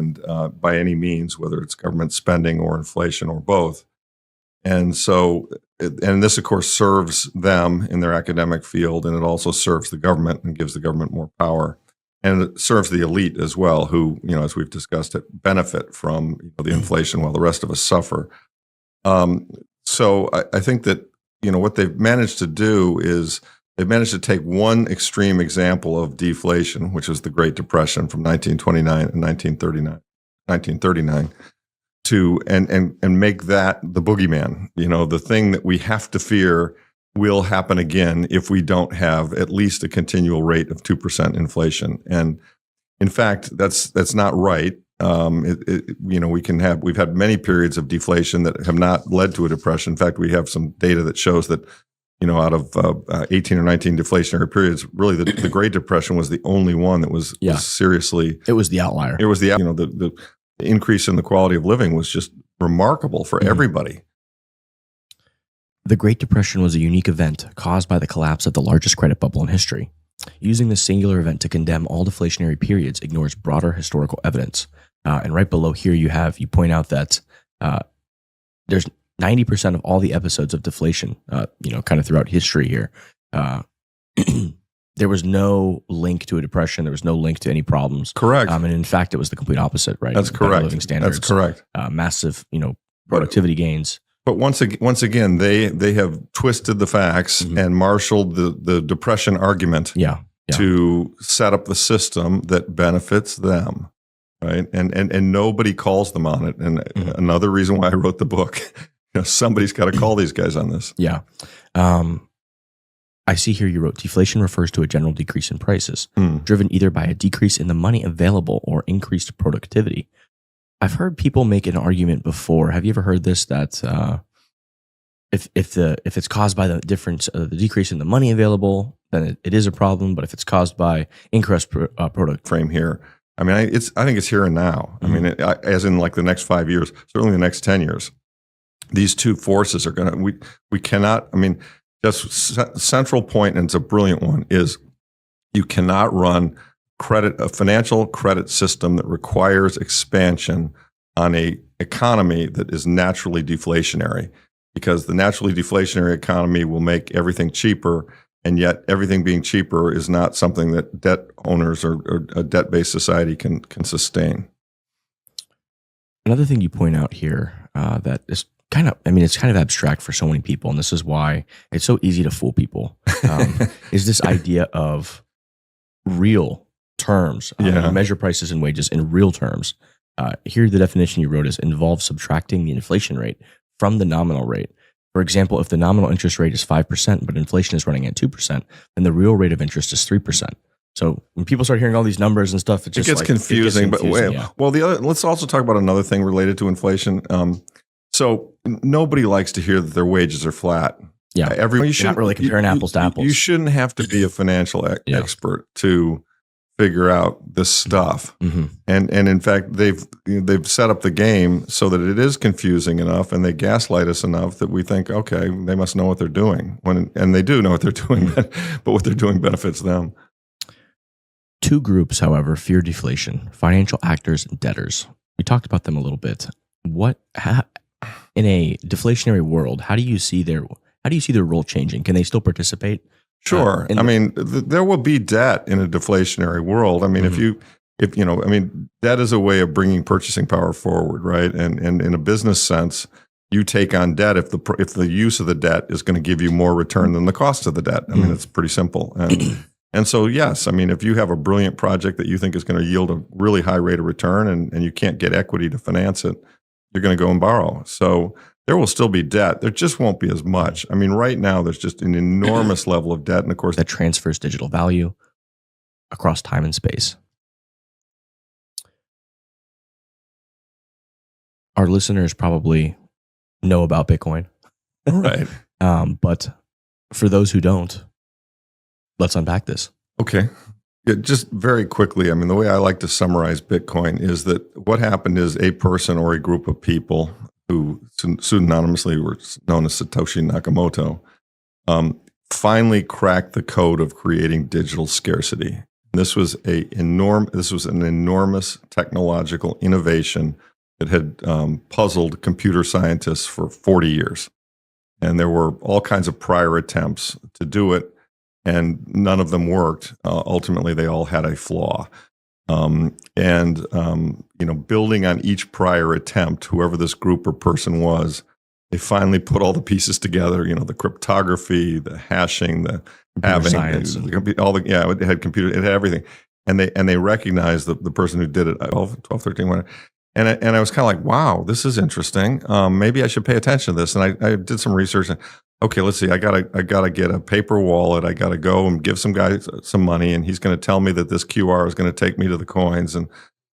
and by any means, whether it's government spending or inflation or both. And so, and this, of course, serves them in their academic field, and it also serves the government and gives the government more power. And it serves the elite as well, who, as we've discussed, benefit from the inflation while the rest of us suffer. So I think that, what they've managed to do is they've managed to take one extreme example of deflation, which was the Great Depression from 1929 and 1939, and make that the boogeyman, the thing that we have to fear will happen again if we don't have at least a continual rate of 2% inflation. And in fact, that's not right. We've had many periods of deflation that have not led to a depression. In fact, we have some data that shows that, out of 18 or 19 deflationary periods, really the Great Depression was the only one that was seriously. It was the outlier. It was the increase in the quality of living was just remarkable for everybody. The Great Depression was a unique event caused by the collapse of the largest credit bubble in history. Using this singular event to condemn all deflationary periods ignores broader historical evidence. And right below here, you point out that there's 90% of all the episodes of deflation, kind of throughout history here. There was no link to a depression. There was no link to any problems. Correct. And in fact, it was the complete opposite, right? That's correct. Living standards. That's correct. Massive, productivity gains. But once again, they have twisted the facts and marshaled the depression argument to set up the system that benefits them, right? And nobody calls them on it. And another reason why I wrote the book, somebody's got to call these guys on this. Yeah. I see here you wrote, deflation refers to a general decrease in prices, driven either by a decrease in the money available or increased productivity. I've heard people make an argument before. Have you ever heard this? That if it's caused by the difference, the decrease in the money available, then it is a problem. But if it's caused by increased product frame here, I mean, I think it's here and now. I mean, as in like the next 5 years, certainly the next 10 years, these two forces are going to. We cannot. I mean, just central point, and it's a brilliant one, is you cannot run a financial credit system that requires expansion on a economy that is naturally deflationary, because the naturally deflationary economy will make everything cheaper, and yet everything being cheaper is not something that debt owners or a debt-based society can sustain. Another thing you point out here that is it's kind of abstract for so many people, and this is why it's so easy to fool people, is this idea of real terms. Measure prices and wages in real terms. Here, the definition you wrote is involves subtracting the inflation rate from the nominal rate. For example, if the nominal interest rate is 5%, but inflation is running at 2%, then the real rate of interest is 3%. So when people start hearing all these numbers and stuff, it gets confusing. But wait, well, let's also talk about another thing related to inflation. So nobody likes to hear that their wages are flat. Yeah, you're not really comparing apples to apples. You shouldn't have to be a financial expert to figure out this stuff. And in fact, they've set up the game so that it is confusing enough, and they gaslight us enough that we think, okay, they must know what they're doing. And they do know what they're doing, but what they're doing benefits them. Two groups, however, fear deflation: financial actors and debtors. We talked about them a little bit. In a deflationary world, how do you see their role changing? Can they still participate? Sure. There will be debt in a deflationary world. I mean, debt is a way of bringing purchasing power forward, right? And in a business sense, you take on debt if the use of the debt is going to give you more return than the cost of the debt. I mean, it's pretty simple. And so, yes, I mean, if you have a brilliant project that you think is going to yield a really high rate of return and you can't get equity to finance it, you're going to go and borrow. So there will still be debt. There just won't be as much. I mean, right now, there's just an enormous level of debt. And of course, that transfers digital value across time and space. Our listeners probably know about Bitcoin. Right. But for those who don't, let's unpack this. Okay. Yeah, just very quickly, I mean, the way I like to summarize Bitcoin is that what happened is a person or a group of people who pseudonymously were known as Satoshi Nakamoto finally cracked the code of creating digital scarcity. This was an enormous technological innovation that had puzzled computer scientists for 40 years. And there were all kinds of prior attempts to do it, and none of them worked. Ultimately, they all had a flaw. Building on each prior attempt, whoever this group or person was, they finally put all the pieces together. The cryptography, the hashing, the Science. it had computer, it had everything, and they recognized the person who did it. 12, 13, whatever. And I was kind of like, wow, this is interesting. Maybe I should pay attention to this. And I did some research. And, okay, let's see. I gotta get a paper wallet. I gotta go and give some guy some money, and he's going to tell me that this QR is going to take me to the coins. And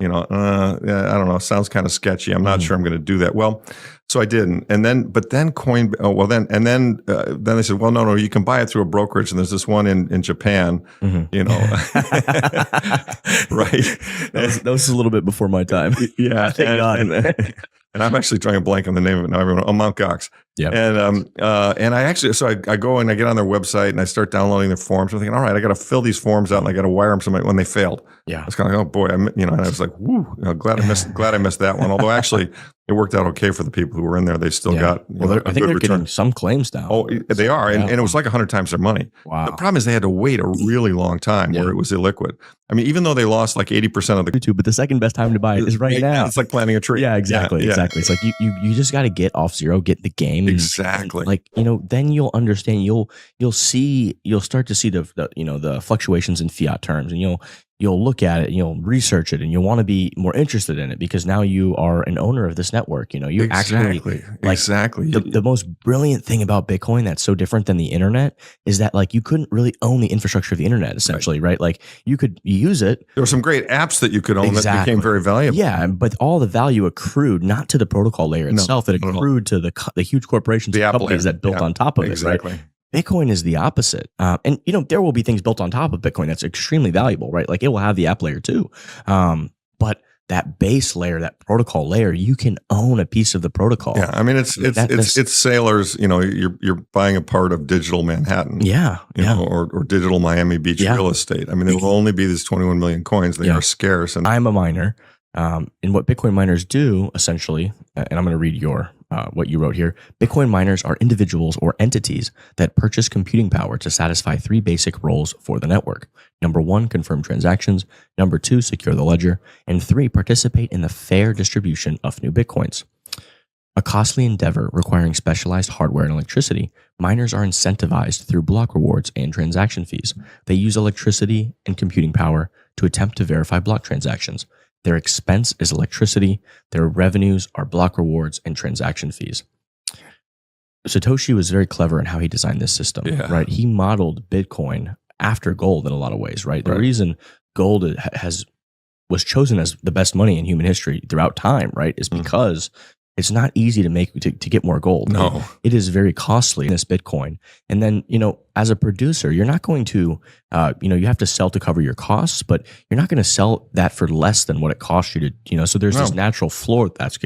I don't know. Sounds kind of sketchy. I'm not sure I'm going to do that. Well, so I didn't. And then they said, well, no, you can buy it through a brokerage. And there's this one in Japan, right? That was a little bit before my time. Yeah. Thank God. And I'm actually trying to blank on the name of it now. Mt. Gox. Yeah. And I go and I get on their website and I start downloading their forms. I'm thinking, all right, I got to fill these forms out and I got to wire them somebody when they failed. Yeah. I was kind of like, oh boy, and I was like, whoo, glad I missed that one. Although actually it worked out okay for the people who were in there. They still got, I think they're getting some claims now. Oh, they are. And it was like 100 times their money. Wow. The problem is they had to wait a really long time where it was illiquid. I mean, even though they lost like 80% of the YouTube, but the second best time to buy it is right now. It's like planting a tree. Yeah, exactly. Yeah. Exactly. It's like you just got to get off zero, get the game. Exactly. Then you'll understand, you'll start to see the fluctuations in fiat terms, and you'll look at it and you'll research it and you'll want to be more interested in it because now you are an owner of this network. You actually exactly. The most brilliant thing about Bitcoin that's so different than the internet is that you couldn't really own the infrastructure of the internet essentially, right? Like you could use it. There were some great apps that you could own that became very valuable. Yeah, but all the value accrued not to the protocol layer itself, it accrued to the huge corporations and companies that built on top of it. Right? Bitcoin is the opposite. And there will be things built on top of Bitcoin that's extremely valuable, right? Like it will have the app layer too. But that base layer, that protocol layer, you can own a piece of the protocol. Yeah, I mean it's sailors. You're buying a part of digital Manhattan. Yeah, or digital Miami Beach real estate. I mean, there will only be these 21 million coins. They are scarce. And I'm a miner. And what Bitcoin miners do essentially, and I'm going to read what you wrote here. Bitcoin miners are individuals or entities that purchase computing power to satisfy three basic roles for the network. Number 1, confirm transactions. Number 2, secure the ledger. And 3, participate in the fair distribution of new Bitcoins. A costly endeavor requiring specialized hardware and electricity, miners are incentivized through block rewards and transaction fees. They use electricity and computing power to attempt to verify block transactions. Their expense is electricity. Their revenues are block rewards and transaction fees. Satoshi was very clever in how he designed this system, right? He modeled Bitcoin after gold in a lot of ways, right? The reason gold was chosen as the best money in human history throughout time, right, is because it's not easy to get more gold. No. It is very costly in this Bitcoin. And then, as a producer, you're not going to, you have to sell to cover your costs, but you're not going to sell that for less than what it costs you to, so there's this natural floor that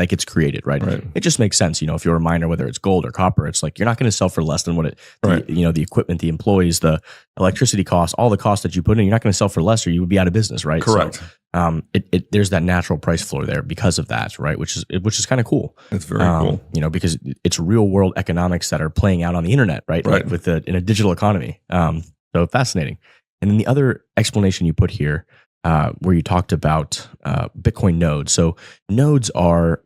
gets created, right? It just makes sense. If you're a miner, whether it's gold or copper, it's like, you're not going to sell for less than what the equipment, the employees, the electricity costs, all the costs that you put in, you're not going to sell for less or you would be out of business, right? Correct. So, there's that natural price floor there because of that, right? Which is kind of cool. It's very cool. Because it's real world economics that are playing out on the internet, right? Like in a digital economy. So fascinating. And then the other explanation you put here, where you talked about Bitcoin nodes. So nodes are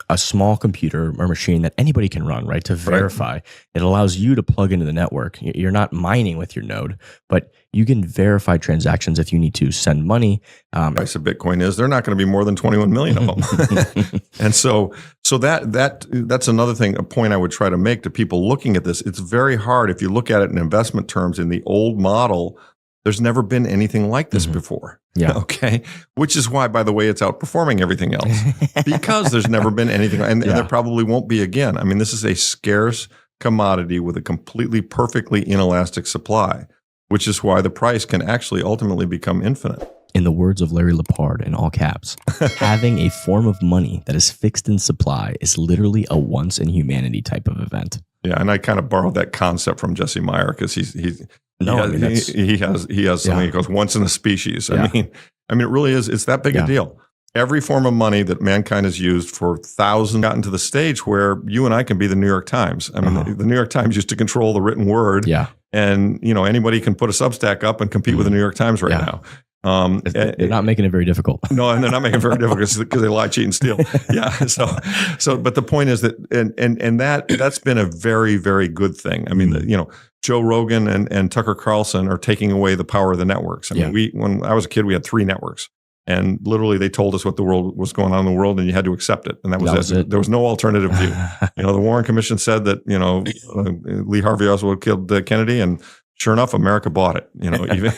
a small computer or machine that anybody can run, right? To verify. It allows you to plug into the network. You're not mining with your node, but you can verify transactions if you need to send money. Price of Bitcoin is they're not going to be more than 21 million of them. And so that's another thing, a point I would try to make to people looking at this. It's very hard if you look at it in investment terms in the old model. There's never been anything like this before. Yeah. Okay. Which is why, by the way, it's outperforming everything else because there's never been anything, and there probably won't be again. I mean, this is a scarce commodity with a completely perfectly inelastic supply, which is why the price can actually ultimately become infinite. In the words of Larry Lepard, in all caps, having a form of money that is fixed in supply is literally a once in humanity type of event. Yeah, and I kind of borrowed that concept from Jesse Meyer because he's No, I mean, that's, he has something. He goes once in a species. Yeah. I mean, it really is. It's that big a deal. Every form of money that mankind has used for thousands gotten to the stage where you and I can be the New York Times. I mean, the New York Times used to control the written word. Yeah. And, you know, anybody can put a Substack up and compete with the New York Times right now. They're not making it very difficult. No, and they're not making it very difficult because they lie, cheat, and steal. Yeah. So, but the point is that, and that's been a very, very good thing. I mean, you know, Joe Rogan and Tucker Carlson are taking away the power of the networks. I mean, when I was a kid, we had 3 networks. And literally, they told us what the world was going on in the world, and you had to accept it. And that was it. There was no alternative view. You know, the Warren Commission said that, you know, Lee Harvey Oswald killed Kennedy, and sure enough, America bought it. You know, even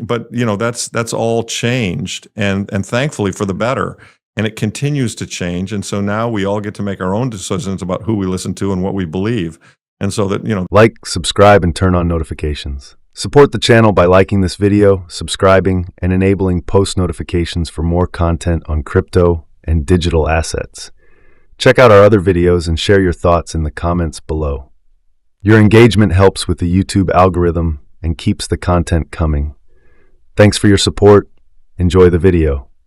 but you know, that's all changed, and thankfully for the better. And it continues to change. And so now we all get to make our own decisions about who we listen to and what we believe. And so that, you know, like, subscribe, and turn on notifications. Support the channel by liking this video, subscribing, and enabling post notifications for more content on crypto and digital assets. Check out our other videos and share your thoughts in the comments below. Your engagement helps with the YouTube algorithm and keeps the content coming. Thanks for your support. Enjoy the video.